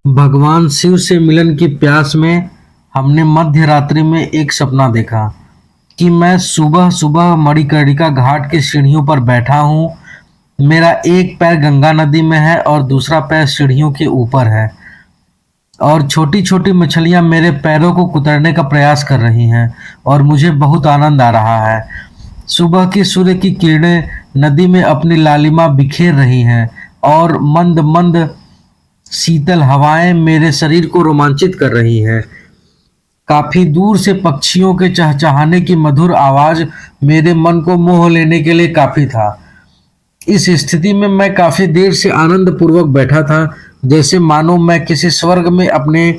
भगवान शिव से मिलन की प्यास में हमने मध्य रात्रि में एक सपना देखा कि मैं सुबह सुबह मणिकर्णिका घाट की सीढ़ियों पर बैठा हूँ। मेरा एक पैर गंगा नदी में है और दूसरा पैर सीढ़ियों के ऊपर है और छोटी छोटी मछलियाँ मेरे पैरों को कुतरने का प्रयास कर रही हैं और मुझे बहुत आनंद आ रहा है। सुबह की सूर्य की किरणें नदी में अपनी लालिमा बिखेर रही हैं और मंद मंद शीतल हवाएं मेरे शरीर को रोमांचित कर रही हैं। काफी दूर से पक्षियों के चहचहाने की मधुर आवाज मेरे मन को मोह लेने के लिए काफी था। इस स्थिति में मैं काफी देर से आनंद पूर्वक बैठा था, जैसे मानो मैं किसी स्वर्ग में अपने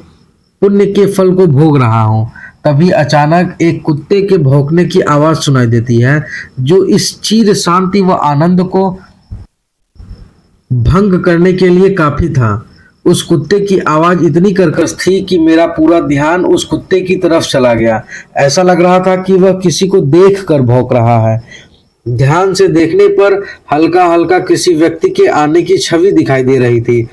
पुण्य के फल को भोग रहा हूँ। तभी अचानक एक कुत्ते के भौंकने की आवाज सुनाई देती है, जो इस चीर शांति व आनंद को भंग करने के लिए काफी था। उस कुत्ते की आवाज इतनी कर्कश थी कि मेरा पूरा ध्यान उस कुत्ते की तरफ चला गया। ऐसा लग रहा था कि वह किसी को देख कर भौंक रहा है। ध्यान से देखने पर हल्का हल्का किसी व्यक्ति के आने की छवि दिखाई दे रही थी।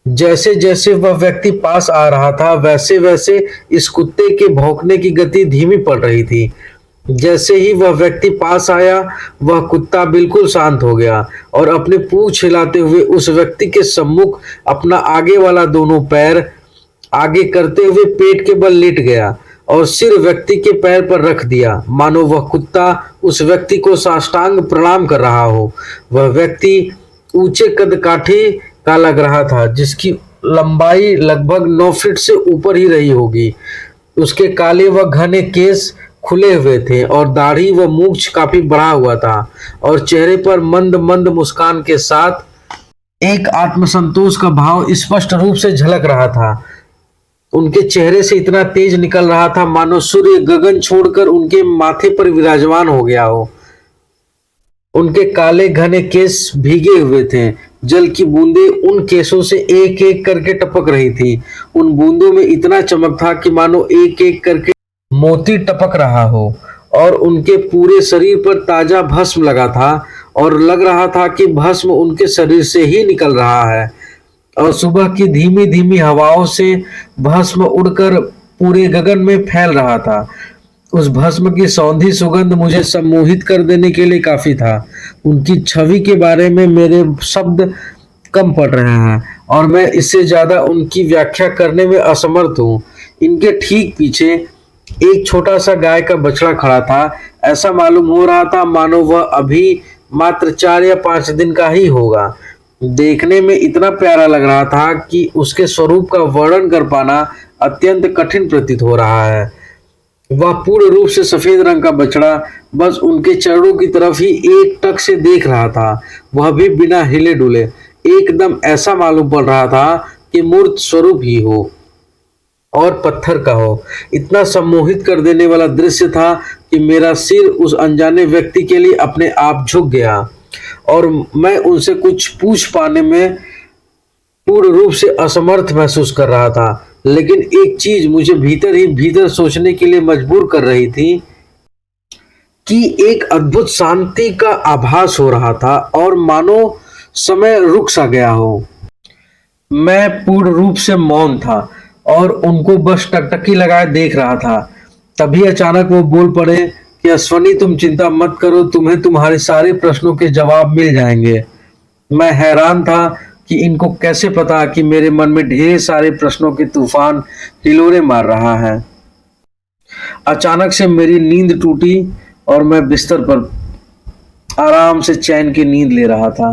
जैसे जैसे वह व्यक्ति पास आ रहा था, वैसे वैसे इस कुत्ते के भौंकने की गति धीमी पड़ रही थी। जैसे ही वह व्यक्ति पास आया, वह कुत्ता बिल्कुल शांत हो गया और अपने पूंछ हिलाते हुए उस व्यक्ति के सम्मुख अपना आगे वाला दोनों पैर आगे करते हुए पेट के बल लेट गया और सिर व्यक्ति के पैर पर रख दिया, मानो वह कुत्ता उस व्यक्ति को साष्टांग प्रणाम कर रहा हो। वह व्यक्ति ऊंचे कदकाठी का लग रहा था, जिसकी लंबाई लगभग 9 फीट से ऊपर ही रही होगी। उसके काले व घने केस खुले हुए थे और दाढ़ी व मूछ काफी बढ़ा हुआ था और चेहरे पर मंद मंद मुस्कान के साथ एक आत्मसंतोष का भाव स्पष्ट रूप से झलक रहा था। उनके चेहरे से इतना तेज निकल रहा था मानो सूर्य गगन छोड़कर उनके माथे पर विराजमान हो गया हो। उनके काले घने केस भीगे हुए थे। जल की बूंदें उन केसों से एक एक करके टपक रही थी। उन बूंदों में इतना चमक था कि मानो एक एक करके मोती टपक रहा हो और उनके पूरे शरीर पर ताजा भस्म लगा था और लग रहा था कि भस्म उनके शरीर से ही निकल रहा है और सुबह की धीमी धीमी हवाओं से भस्म उड़कर पूरे गगन में फैल रहा था। उस भस्म की सौंधी सुगंध मुझे सम्मोहित कर देने के लिए काफी था। उनकी छवि के बारे में मेरे शब्द कम पड़ रहे हैं और मैं इससे ज्यादा उनकी व्याख्या करने में असमर्थ हूँ। इनके ठीक पीछे एक छोटा सा गाय का बछड़ा खड़ा था। ऐसा मालूम हो रहा था मानो वह अभी मात्र 4 या 5 दिन का ही होगा। देखने में इतना प्यारा लग रहा था कि उसके स्वरूप का वर्णन कर पाना अत्यंत कठिन प्रतीत हो रहा है। वह पूर्ण रूप से सफेद रंग का बछड़ा बस उनके चरणों की तरफ ही एक टक से देख रहा था, वह भी बिना हिले डुले। एकदम ऐसा मालूम पड़ रहा था कि मूर्त स्वरूप ही हो और पत्थर का हो। इतना सम्मोहित कर देने वाला दृश्य था कि मेरा सिर उस अनजाने व्यक्ति के लिए अपने आप झुक गया और मैं उनसे कुछ पूछ पाने में पूर्ण रूप से असमर्थ महसूस कर रहा था। लेकिन एक चीज मुझे भीतर ही भीतर सोचने के लिए मजबूर कर रही थी कि एक अद्भुत शांति का आभास हो रहा था और मानो समय रुक सा गया हो। मैं पूर्ण रूप से मौन था और उनको बस टकटकी लगाए देख रहा था। तभी अचानक वो बोल पड़े कि अश्वनी, तुम चिंता मत करो, तुम्हें तुम्हारे सारे प्रश्नों के जवाब मिल जाएंगे। मैं हैरान था कि इनको कैसे पता कि मेरे मन में ढेर सारे प्रश्नों के तूफान हिलोरे मार रहा है। अचानक से मेरी नींद टूटी और मैं बिस्तर पर आराम से चैन की नींद ले रहा था।